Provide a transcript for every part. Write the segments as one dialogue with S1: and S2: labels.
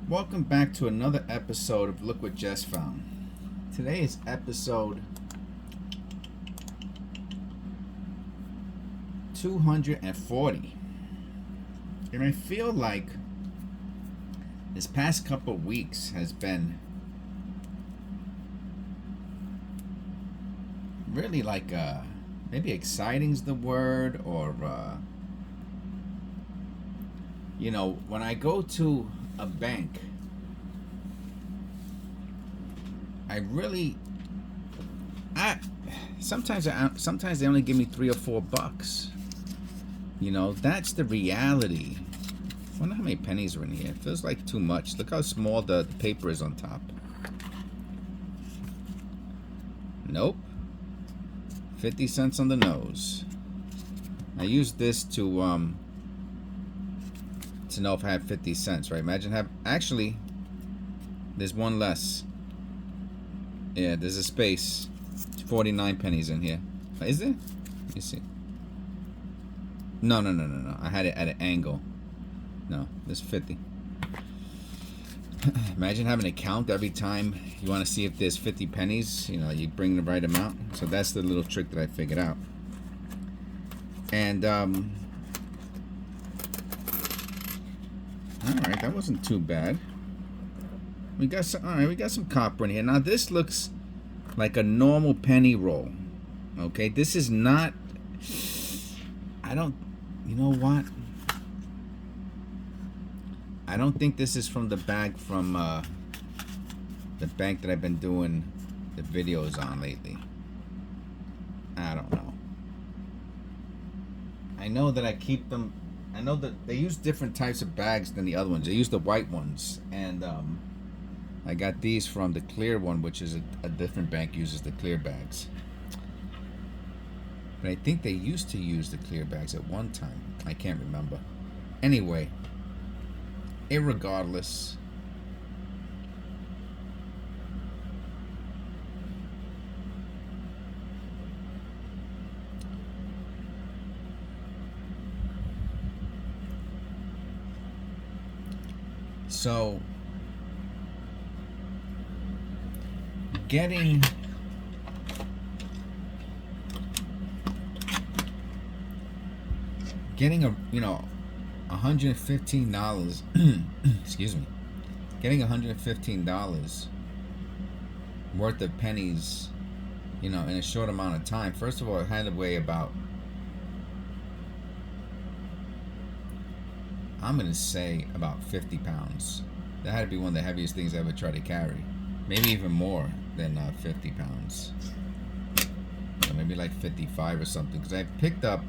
S1: Welcome back to another episode of Look What Jess Found. Today is episode 240. And I feel like this past couple weeks has been really like maybe exciting's the word, or when I go to a bank, sometimes they only give me $3 or $4. That's the reality. I wonder how many pennies are in here. It feels like too much. Look how small the paper is on top. Nope. 50 cents on the nose. I used this to know if I had 50 cents, right? Actually, there's one less. Yeah, there's a space. 49 pennies in here. Is there? Let me see. No. I had it at an angle. No, there's 50. Imagine having to count every time you want to see if there's 50 pennies. You bring the right amount. So that's the little trick that I figured out. And all right, that wasn't too bad. We got some copper in here. Now this looks like a normal penny roll. Okay, this is not. You know what? I don't think this is from the bag from the bank that I've been doing the videos on lately. I don't know. I know that I keep them. I know that they use different types of bags than the other ones. They use the white ones, and I got these from the clear one, which is a different bank uses the clear bags. But I think they used to use the clear bags at one time. I can't remember. Anyway, irregardless, so getting $115 excuse me, getting $115 worth of pennies in a short amount of time. First of all, it had to weigh about, I'm gonna say, about 50 pounds. That had to be one of the heaviest things I ever tried to carry. Maybe even more than 50 pounds. Maybe like 55 or something, because I picked up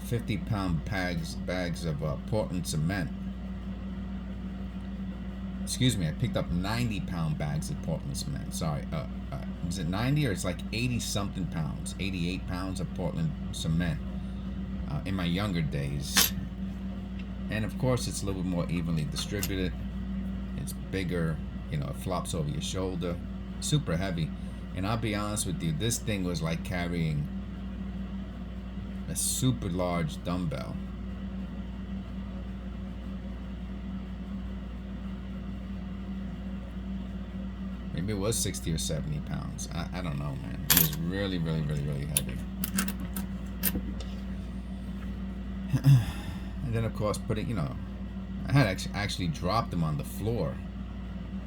S1: 50-pound bags of Portland cement. Excuse me, I picked up 90-pound bags of Portland cement. Sorry, is it 90 or it's like 80-something pounds, 88 pounds of Portland cement in my younger days. And of course, it's a little bit more evenly distributed. It's bigger, it flops over your shoulder. Super heavy. And I'll be honest with you, this thing was like carrying a super large dumbbell. Maybe it was 60 or 70 pounds. I don't know, man. It was really, really, really, really heavy. And then, of course, I had actually dropped them on the floor,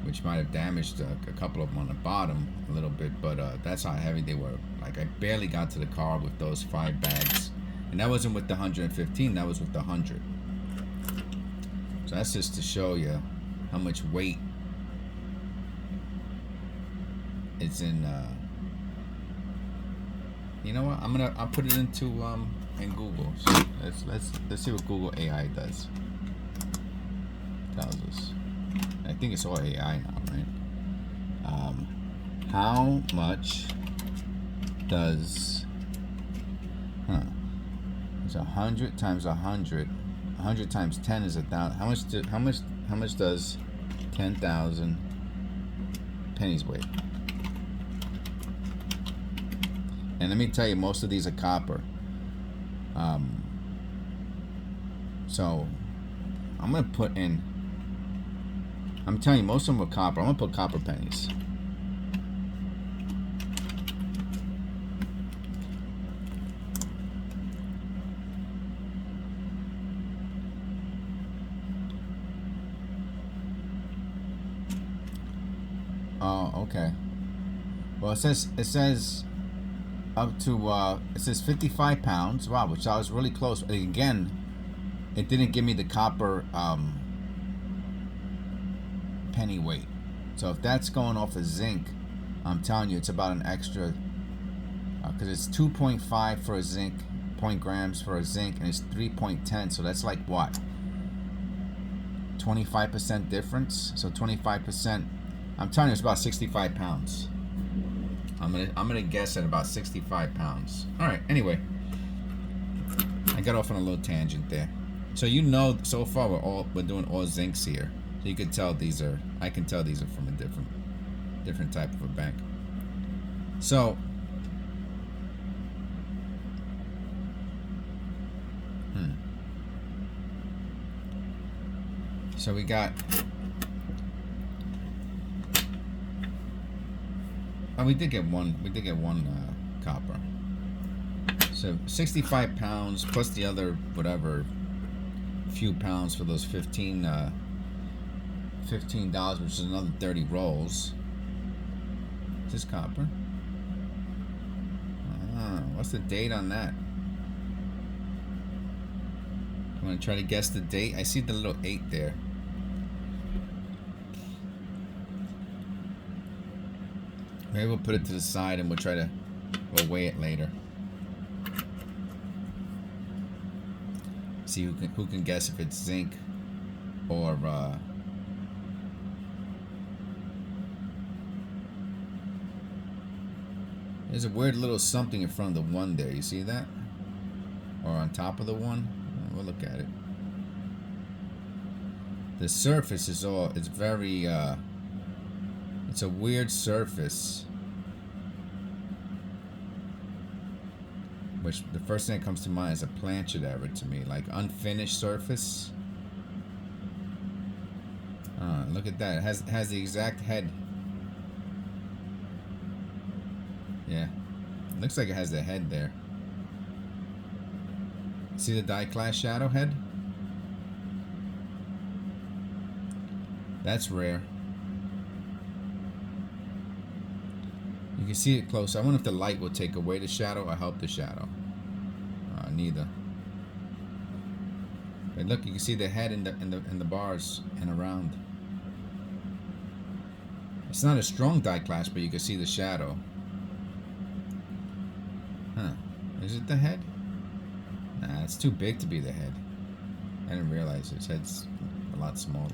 S1: which might have damaged a couple of them on the bottom a little bit, but that's how heavy they were. Like, I barely got to the car with those 5 bags. And that wasn't with the 115, that was with the 100. So that's just to show you how much weight it's in. You know what? I'll put it into in Google. So let's see what Google AI does. Tells us. I think it's all AI now, right? How much does it's 100 times 100. 100 times 10 is 1,000. How much does 10,000 pennies weigh? And let me tell you, most of these are copper. So I'm gonna put in I'm telling you, most of them were copper. I'm gonna put copper pennies. Oh, okay. Well, it says up to it says 55 pounds. Wow, which I was really close. Again, it didn't give me the copper penny weight. So if that's going off of zinc, I'm telling you, it's about an extra, because it's 2.5 for a zinc, 0.0 grams for a zinc, and it's 3.10. So that's like what? 25% difference. So 25%. I'm telling you, it's about 65 pounds. I'm gonna guess at about 65 pounds. All right. Anyway, I got off on a little tangent there. So you know, so far we're doing all zincs here. So you can tell these are. I can tell these are from a different type of a bank. So. So we got. Oh, we did get one. We did get one copper. So 65 pounds plus the other whatever few pounds for those $15, which is another 30 rolls. Is this copper? What's the date on that? I'm gonna try to guess the date. I see the little 8 there. Maybe we'll put it to the side and we'll weigh it later. See who can guess if it's zinc or there's a weird little something in front of the 1 there. You see that? Or on top of the 1? We'll look at it. The surface is it's very it's a weird surface, which the first thing that comes to mind is a planchet error to me, like unfinished surface. Look at that. It has the exact head. Yeah, looks like it has the head there. See the die class shadow head? That's rare. You can see it close. I wonder if the light will take away the shadow or help the shadow. Neither. But look, you can see the head in the bars and around. It's not a strong die clash, but you can see the shadow. Huh? Is it the head? Nah, it's too big to be the head. I didn't realize his head's a lot smaller.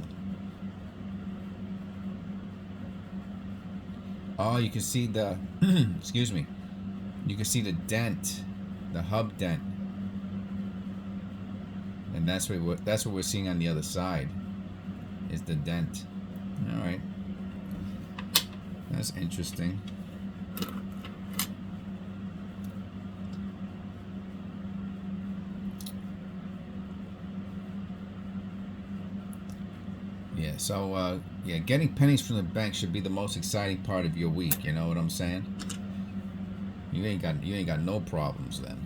S1: Oh, you can see the excuse me. You can see the dent, the hub dent, and that's what we're seeing on the other side. Is the dent? All right, that's interesting. Yeah, so yeah, getting pennies from the bank should be the most exciting part of your week. You know what I'm saying? You ain't got no problems then.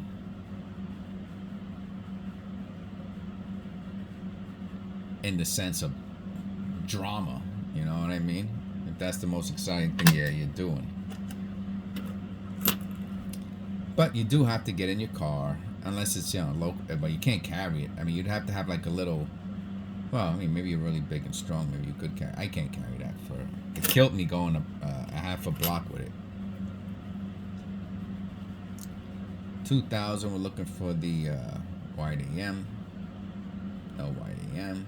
S1: In the sense of drama, you know what I mean? If that's the most exciting thing you're doing. But you do have to get in your car, unless it's, you know, local. But you can't carry it. I mean, you'd have to have like a little. Well, I mean, maybe you're really big and strong. Maybe you could carry. I can't carry that. It killed me going a half a block with it. 2,000. We're looking for the wide AM. No wide AM.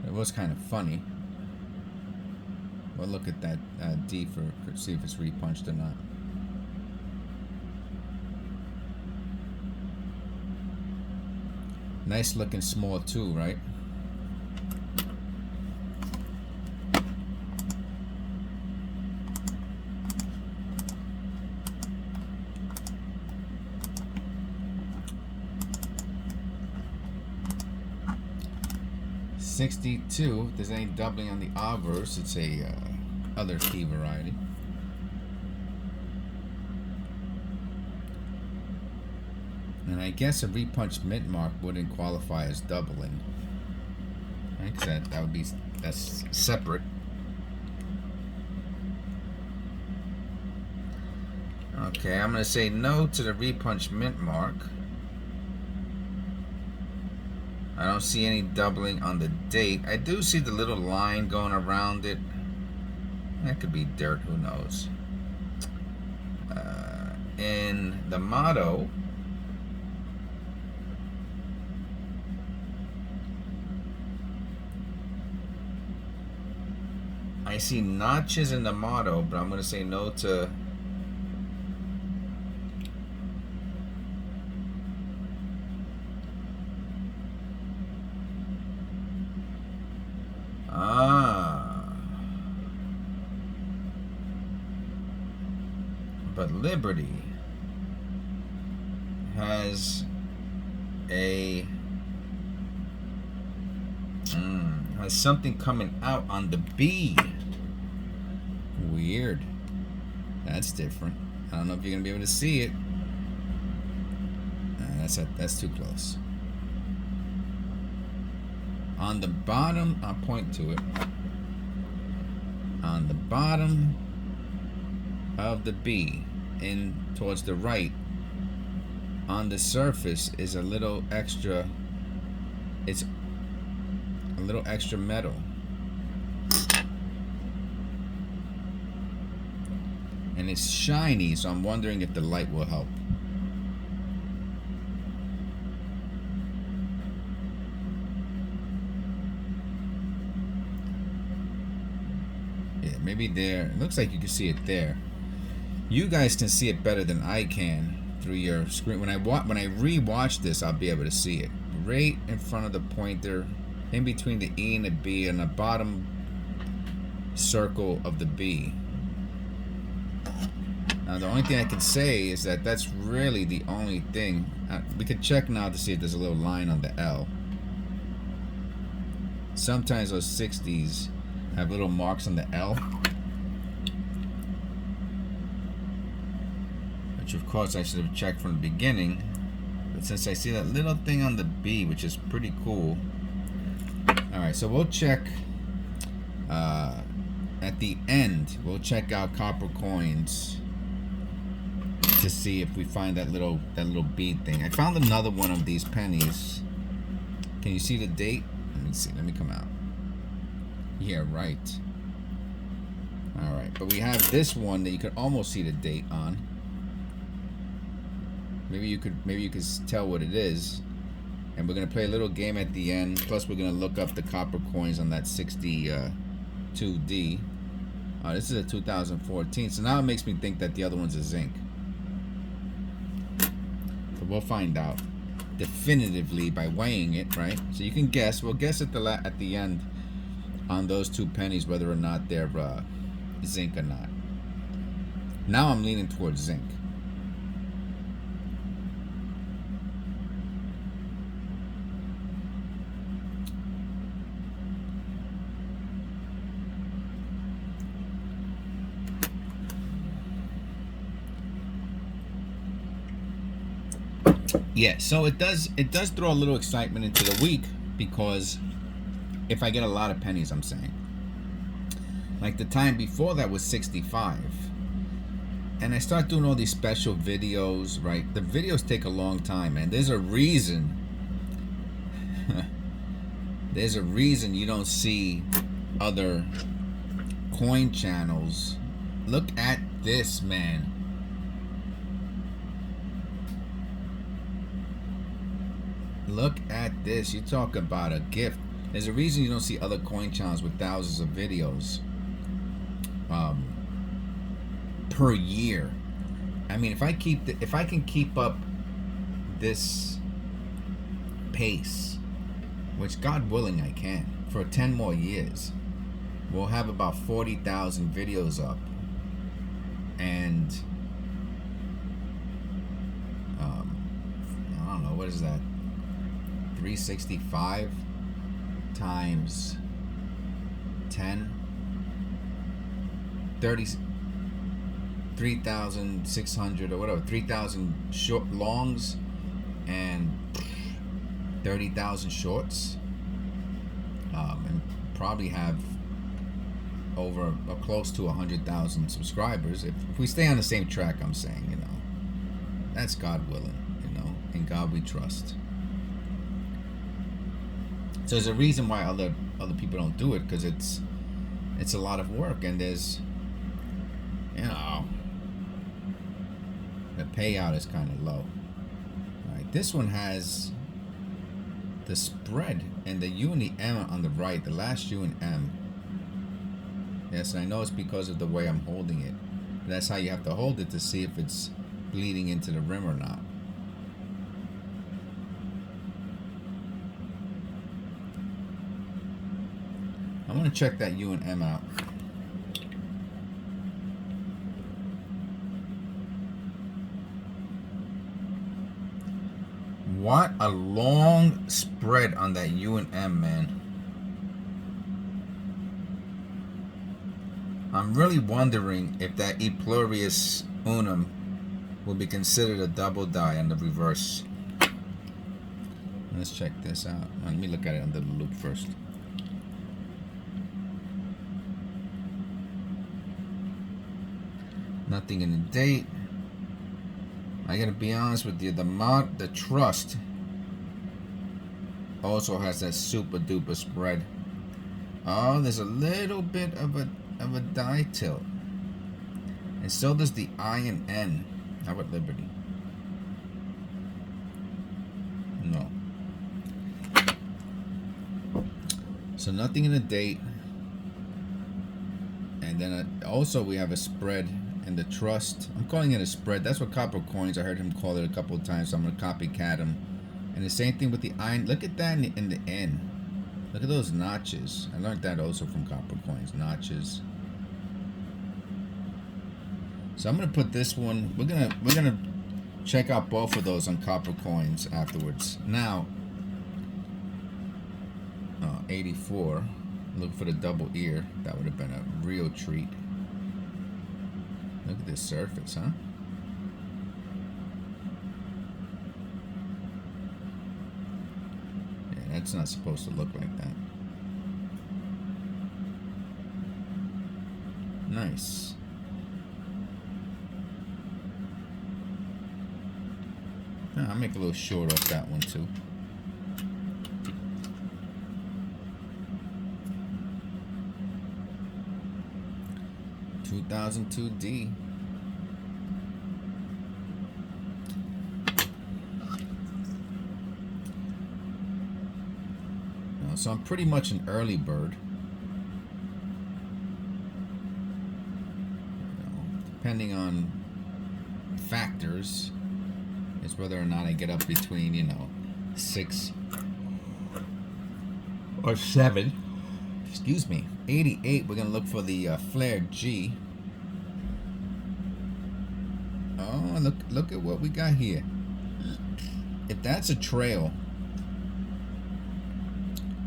S1: It was kind of funny. We'll look at that D for see if it's repunched or not. Nice looking small too, right? 62. If there's any doubling on the obverse, it's a other key variety. And I guess a repunched mint mark wouldn't qualify as doubling. Right? 'Cause that would be, that's separate. Okay, I'm gonna say no to the repunched mint mark. I don't see any doubling on the date. I do see the little line going around it. That could be dirt, who knows. In the motto, I see notches in the motto, but I'm going to say no to but Liberty has a has something coming out on the B. Weird. That's different. I don't know if you're gonna be able to see it. That's too close. On the bottom, I'll point to it. On the bottom of the B, in towards the right, on the surface is a little extra. It's a little extra metal. And it's shiny, so I'm wondering if the light will help. Yeah, maybe there. It looks like you can see it there. You guys can see it better than I can through your screen. When I rewatch this, I'll be able to see it. Right in front of the pointer, in between the E and the B, and the bottom circle of the B. Now, the only thing I can say is that that's really the only thing. We could check now to see if there's a little line on the L. Sometimes those 60s have little marks on the L. Which, of course, I should have checked from the beginning. But since I see that little thing on the B, which is pretty cool. Alright, so we'll check at the end. We'll check out copper coins to see if we find that little bead thing. I found another one of these pennies. Can you see the date? Let me see. Let me come out. Yeah, right. All right, but we have this one that you could almost see the date on. Maybe you could tell what it is. And we're gonna play a little game at the end. Plus, we're gonna look up the copper coins on that 62D. This is a 2014. So now it makes me think that the other one's a zinc. So we'll find out definitively by weighing it, right? So you can guess. We'll guess at the end on those two pennies whether or not they're zinc or not. Now I'm leaning towards zinc. Yeah, so it does throw a little excitement into the week, because if I get a lot of pennies, I'm saying. Like the time before that was 65. And I start doing all these special videos, right? The videos take a long time, and there's a reason. There's a reason you don't see other coin channels. Look at this, man. Look at this. You talk about a gift. There's a reason you don't see other coin channels with thousands of videos per year. I mean, if I can keep up this pace, which God willing I can, for 10 more years, we'll have about 40,000 videos up, and I don't know, what is that? 365 times 10, 30, 3,600 or whatever, 3,000 short longs and 30,000 shorts, and probably have over close to 100,000 subscribers if we stay on the same track. I'm saying, you know, that's God willing, you know, in God we trust. So there's a reason why other people don't do it, because it's a lot of work, and there's, you know, the payout is kind of low. All right, this one has the spread and the U and the M on the right, the last U and M. Yes, and I know it's because of the way I'm holding it. That's how you have to hold it to see if it's bleeding into the rim or not. I'm going to check that U and M out. What a long spread on that U and M, man. I'm really wondering if that E plurius unum will be considered a double die on the reverse. Let's check this out. Let me look at it under the loop first. Nothing in the date. I gotta be honest with you, the trust also has that super duper spread. Oh, there's a little bit of a die tilt, and so does the I and N. How about Liberty? No. So nothing in the date, and then also we have a spread in the trust. I'm calling it a spread. That's what Copper Coins, I heard him call it a couple of times, so I'm gonna copycat him. And the same thing with the I. Look at that in the N. Look at those notches. I learned that also from Copper Coins. Notches. So I'm gonna put this one. We're gonna check out both of those on Copper Coins afterwards. Now, 84. Look for the double ear. That would have been a real treat. Look at this surface, huh? Yeah, that's not supposed to look like that. Nice. I'll make a little short off that one too. $2002D. So I'm pretty much an early bird. Depending on factors, is whether or not I get up between, 6 or 7. Excuse me. 88. We're gonna look for the flared G. Oh, look at what we got here. If that's a trail,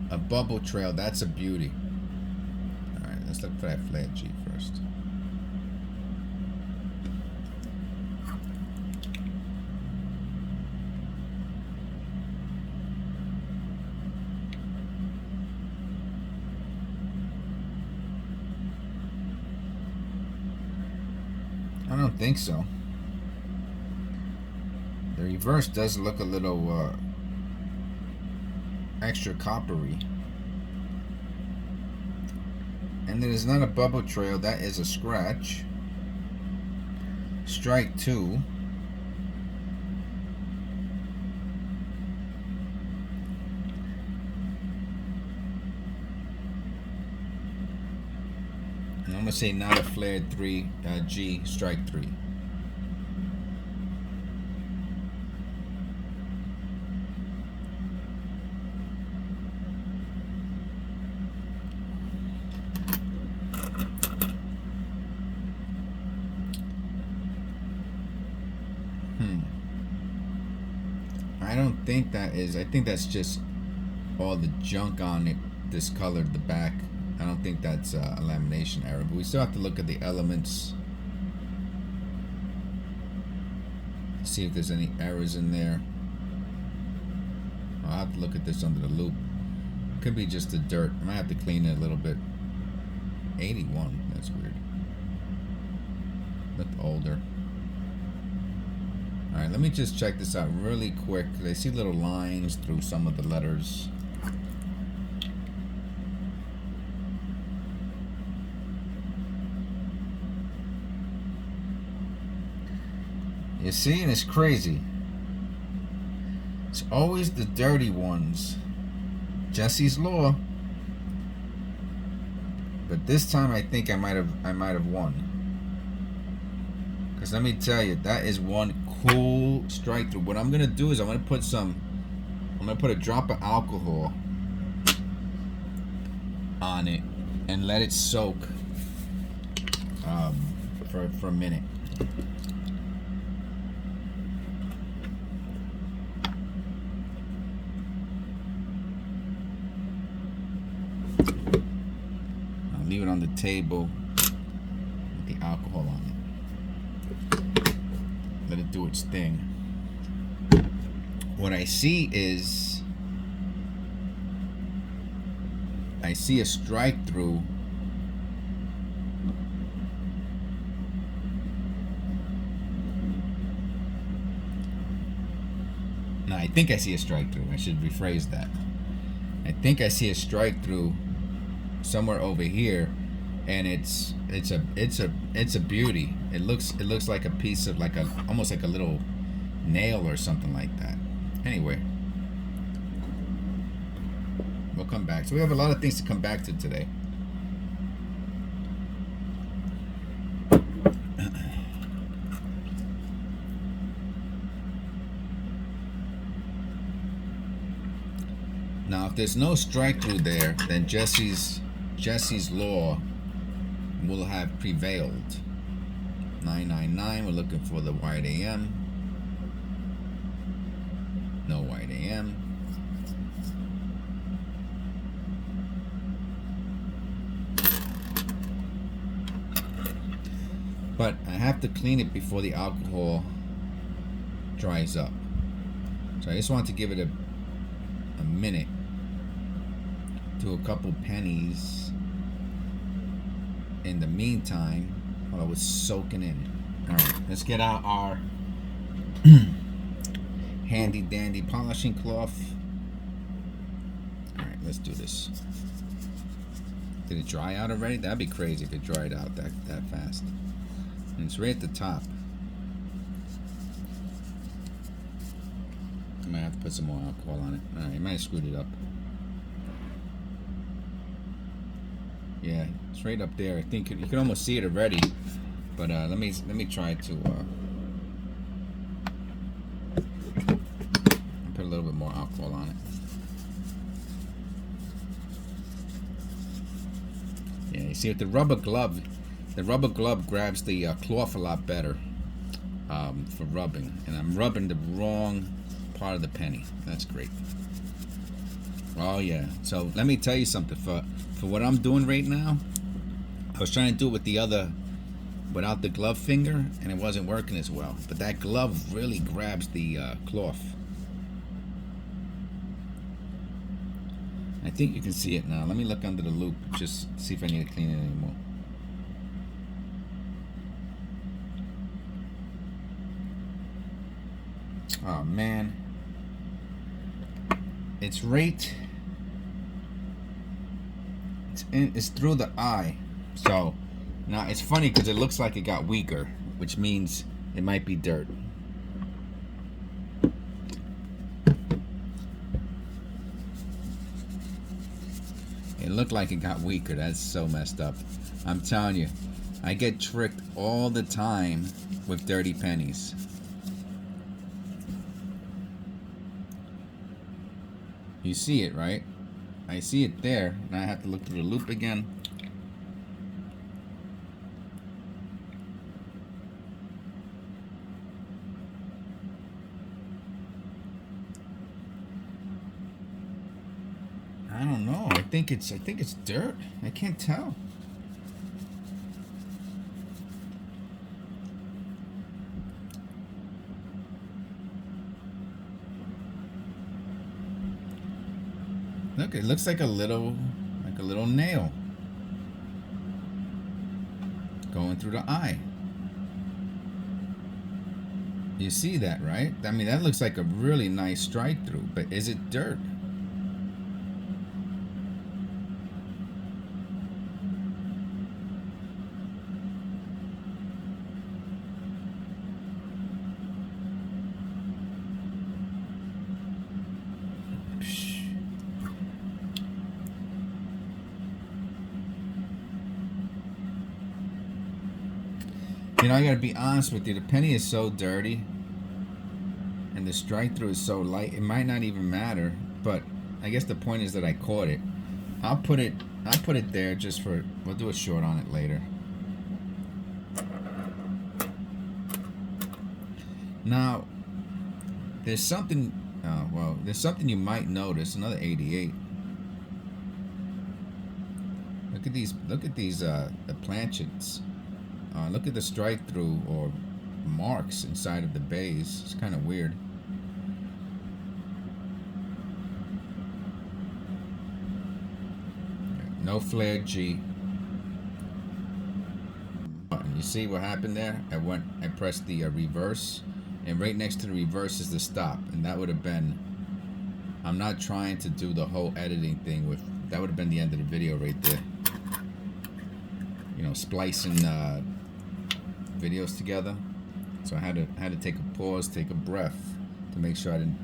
S1: a bubble trail, that's a beauty. All right, let's look for that flared G first. I don't think so. The reverse does look a little extra coppery. And it is not a bubble trail, that is a scratch. Strike 2. And I'm gonna say not a flared 3 G, strike 3. I don't think that is. I think that's just all the junk on it discolored the back. I don't think that's a lamination error, but we still have to look at the elements, see if there's any errors in there. I'll have to look at this under the loop. Could be just the dirt. I might have to clean it a little bit. 81, that's weird. Looked older. Alright, let me just check this out really quick, because I see little lines through some of the letters. You see, and it's crazy. It's always the dirty ones. Jesse's Law. But this time I think I might have won. Because let me tell you, that is one cool strike through. What I'm gonna do is I'm gonna put a drop of alcohol on it and let it soak for a minute. Leave it on the table with the alcohol on it. Let it do its thing. What I see is I see a strike through. No, I think I see a strike through. I should rephrase that. I think I see a strike through somewhere over here, and it's a beauty. It looks like a piece of almost like a little nail or something like that. Anyway, we'll come back. So we have a lot of things to come back to today. Now, if there's no strike through there, then Jesse's Law will have prevailed. 999, we're looking for the white AM. No white AM. But I have to clean it before the alcohol dries up. So I just want to give it a minute to a couple pennies in the meantime while I was soaking in. Alright, let's get out our handy dandy polishing cloth. Alright, let's do this. Did it dry out already? That'd be crazy if it dried out that fast. And it's right at the top. I might have to put some more alcohol on it. Alright, I might have screwed it up. Yeah, it's right up there. I think you can almost see it already. But let me try to put a little bit more alcohol on it. Yeah, you see with the rubber glove grabs the cloth a lot better for rubbing, and I'm rubbing the wrong part of the penny. That's great. Oh yeah. So let me tell you something. For what I'm doing right now, I was trying to do it with the other, without the glove finger, and it wasn't working as well. But that glove really grabs the cloth. I think you can see it now. Let me look under the loop, just see if I need to clean it anymore. Oh man, it's right. It's through the eye. So now it's funny because it looks like it got weaker, which means it might be dirt. It looked like it got weaker. That's so messed up. I'm telling you, I get tricked all the time with dirty pennies. You see it, right? I see it there. Now I have to look through the loop again. I don't know. I think it's dirt. I can't tell. Look, it looks like a little nail going through the eye. You see that, right? I mean, that looks like a really nice strike through, but is it dirt? You know, I gotta be honest with you, the penny is so dirty and the strike through is so light, it might not even matter, but I guess the point is that I caught it. I'll put it there just for, we'll do a short on it later. Now, there's something, there's something you might notice, another 88. Look at these the planchets. Look at the strike through or marks inside of the bays. It's kind of weird. No flare G. Button. You see what happened there? I pressed the reverse, and right next to the reverse is the stop, and that would have been. I'm not trying to do the whole editing thing with. That would have been the end of the video right there. You know, splicing videos together. So I had to take a pause, take a breath to make sure I didn't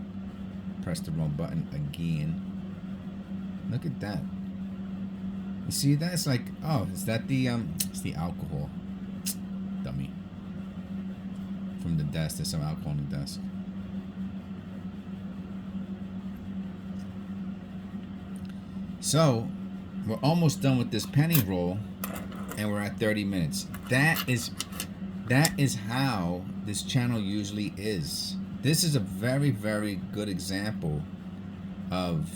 S1: press the wrong button again. Look at that. You see that? It's like, oh, is that the it's the alcohol. Dummy. From the desk, there's some alcohol on the desk. So we're almost done with this penny roll, and we're at 30 minutes. That is how this channel usually is. This is a very, very good example of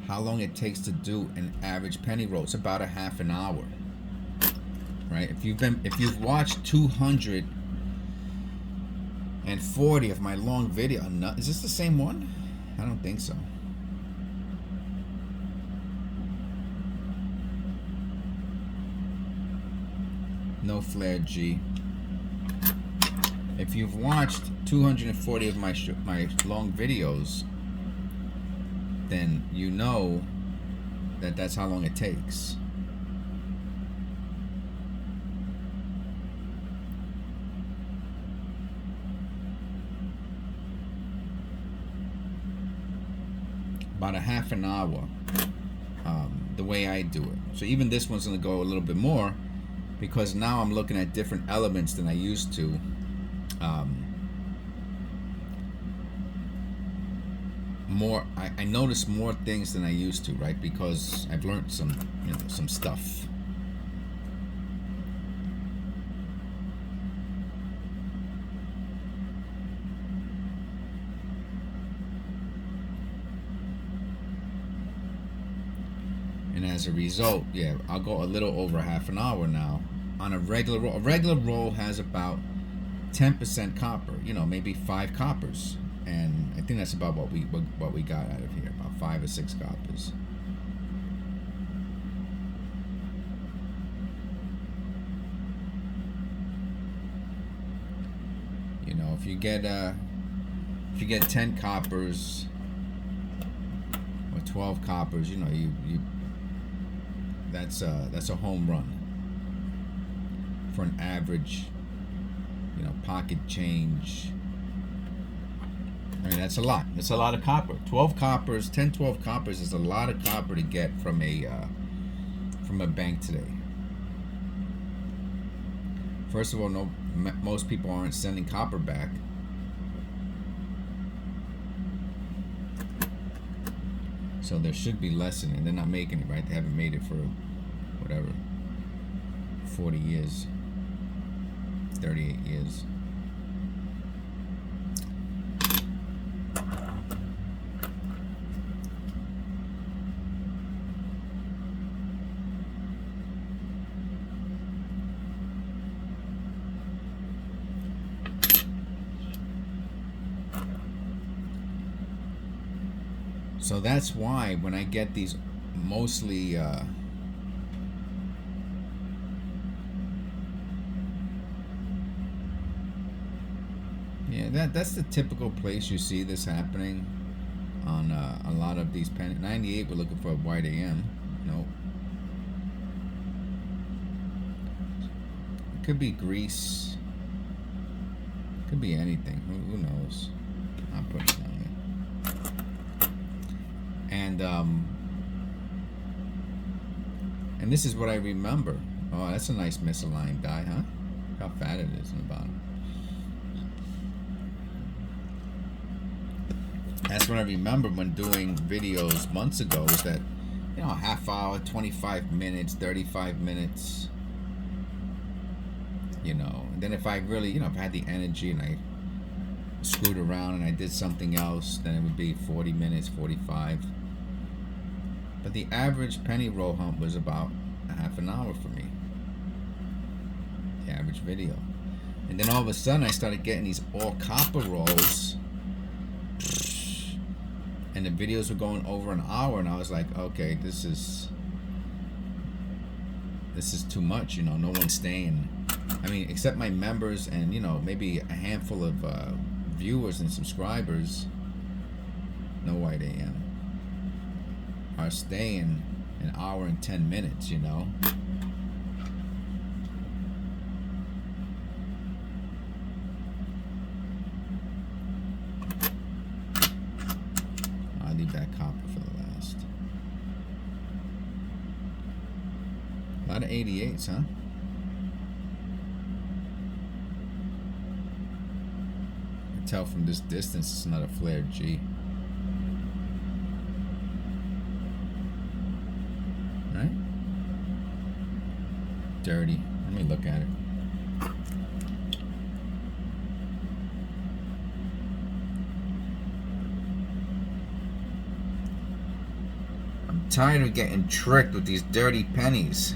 S1: how long it takes to do an average penny roll. It's about a half an hour, right? If you've watched 240 of my long video, is this the same one? I don't think so. No flare G. If you've watched 240 of my long videos, then you know that that's how long it takes. About a half an hour, the way I do it. So even this one's gonna go a little bit more, because now I'm looking at different elements than I used to. I notice more things than I used to, right? Because I've learned some stuff. And as a result, yeah, I'll go a little over half an hour now on a regular roll. A regular roll has about 10% copper, maybe 5 coppers. And I think that's about what we got out of here, about 5 or 6 coppers. If you get 10 coppers or 12 coppers, that's a home run for an average, pocket change. I mean, that's a lot. That's a lot of copper. 12 coppers, 10, 12 coppers is a lot of copper to get from a bank today. First of all, most people aren't sending copper back. So there should be less in it. They're not making it, right? They haven't made it for whatever, 40 years, 38 years. So that's why when I get these mostly yeah, that's the typical place you see this happening on a lot of these penny. 98, we're looking for a white AM. Nope. It could be grease. Could be anything. Who knows? I'll put it down there. And this is what I remember. Oh, that's a nice misaligned die, huh? Look how fat it is in the bottom. That's what I remember when doing videos months ago, is that, you know, a half hour, 25 minutes, 35 minutes, you know. And then if I really, you know, if I had the energy and I screwed around and I did something else, then it would be 40 minutes, 45. But the average penny roll hunt was about a half an hour for me. The average video. And then all of a sudden I started getting these all copper rolls. And the videos were going over an hour, and I was like, okay, this is too much, you know. No one's staying. I mean, except my members and, you know, maybe a handful of viewers and subscribers. No white AM are staying an hour and 10 minutes, you know. That copper for the last. A lot of 88s, huh? I can tell from this distance it's not a flared G. Right? Dirty. Let me look at it. Tired of getting tricked with these dirty pennies.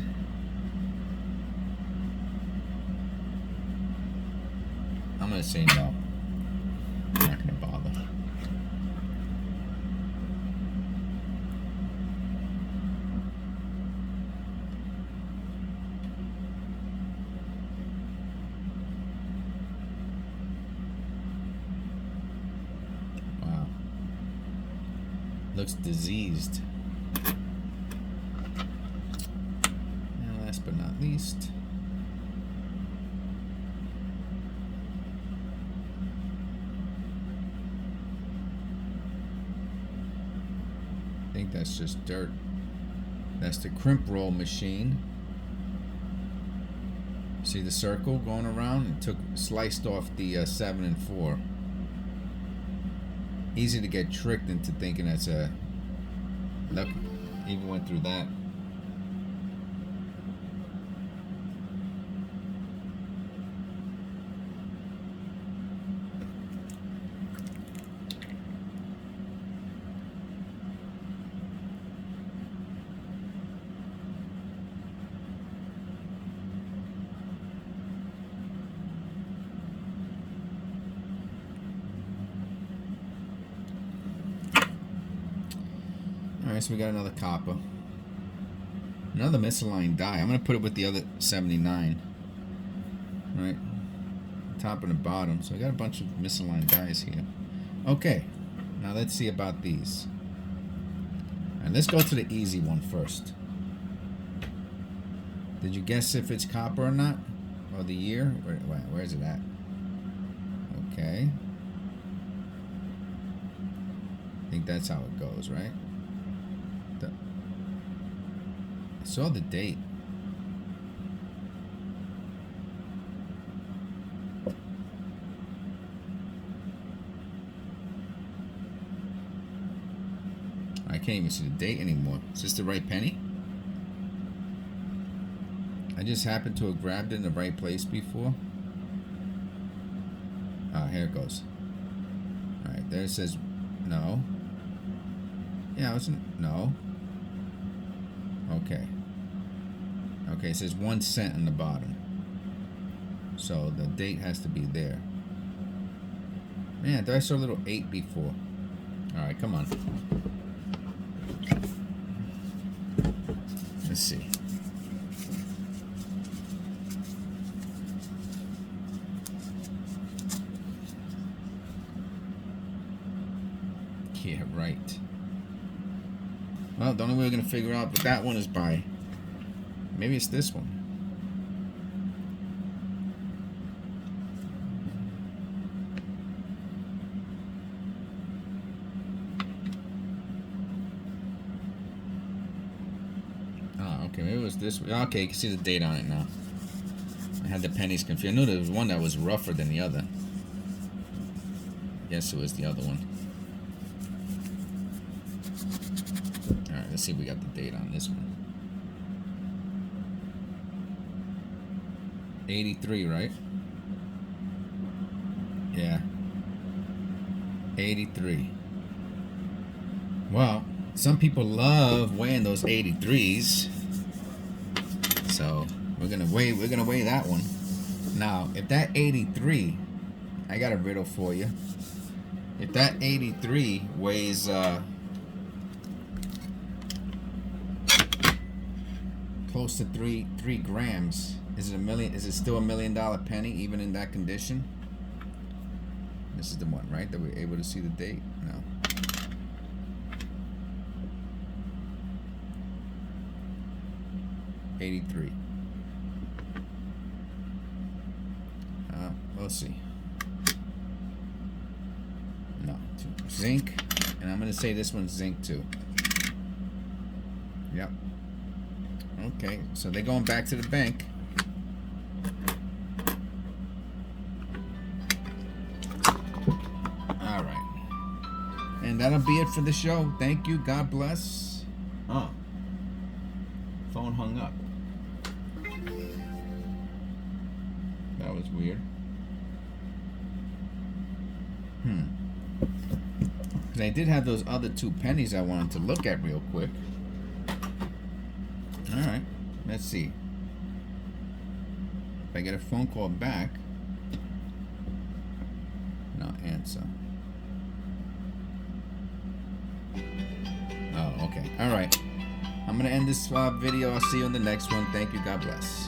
S1: I'm gonna say no. I'm not gonna bother. Wow. Looks diseased. But not least, I think that's just dirt. That's the crimp roll machine. See the circle going around? It sliced off the 7 and 4. Easy to get tricked into thinking that's a. Look, even went through that. Alright, so we got another copper. Another misaligned die. I'm going to put it with the other 79. Right? Top and the bottom. So we got a bunch of misaligned dies here. Okay. Now let's see about these. And let's go to the easy one first. Did you guess if it's copper or not? Or the year? Where is it at? Okay. I think that's how it goes, right? I saw the date. I can't even see the date anymore. Is this the right penny? I just happened to have grabbed it in the right place before. Ah, here it goes. Alright, there it says no. Yeah, I wasn't. No. Okay. Okay, it says 1 cent on the bottom. So the date has to be there. Man, did I saw a little 8 before? Alright, come on. Let's see. Yeah, right. Well, the only way we're gonna figure out what that one is by, maybe it's this one. Oh, okay, maybe it was this one. Okay, you can see the date on it now. I had the pennies confused. I knew there was one that was rougher than the other. Yes, it was the other one. Alright, let's see if we got the date on this one. 83, right? Yeah. 83. Well, some people love weighing those 83s. So we're gonna weigh that one. Now, if that 83, I got a riddle for you. If that 83 weighs close to 3 grams, is it a million? Is it still $1 million penny even in that condition? This is the one, right? That we're able to see the date. No. $83. We'll see. No, zinc, and I'm gonna say this one's zinc too. Yep. Okay, so they're going back to the bank. All right, and that'll be it for the show. Thank you. God bless. Oh, phone hung up. That was weird. I did have those other 2 pennies I wanted to look at real quick. Alright, let's see. If I get a phone call back. No answer. Oh, okay. Alright. I'm going to end this video. I'll see you in the next one. Thank you. God bless.